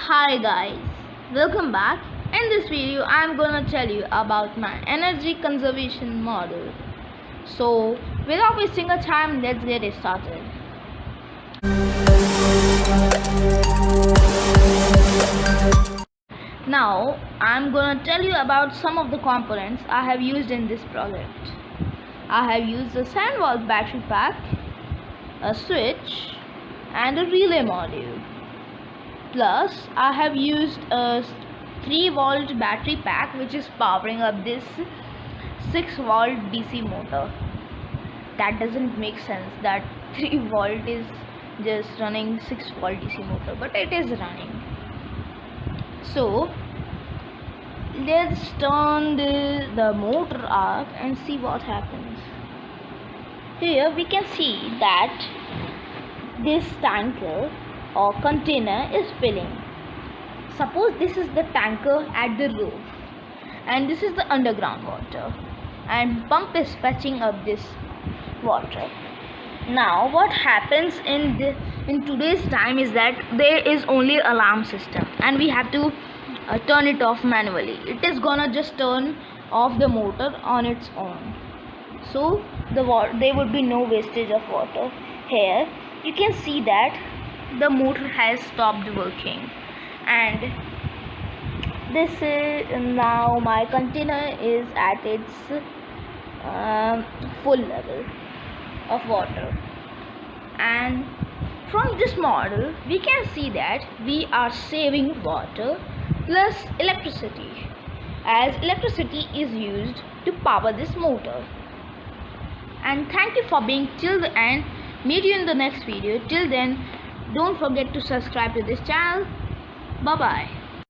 Hi guys, welcome back. In this video I am gonna tell you about my energy conservation model. So without wasting a time, let's get it started. Now I am gonna tell you about some of the components I have used in this project. I have used a 7-volt battery pack, a switch and a relay module. Plus I have used a 3-volt battery pack which is powering up this 6-volt DC motor. That doesn't make sense that 3 volt is just running 6-volt DC motor, but it is running. So let's turn the motor up and see what happens. Here we can see that this tanker or container is filling. Suppose this is the tanker at the roof and this is the underground water, and pump is fetching up this water. Now what happens in today's time is that there is only alarm system and we have to turn it off manually. It is gonna just turn off the motor on its own, so there would be no wastage of water. Here you can see that the motor has stopped working, and this is now my container is at its full level of water. And from this model we can see that we are saving water plus electricity, as electricity is used to power this motor. And thank you for being till the end. Meet you in the next video. Till then, don't forget to subscribe to this channel. Bye bye.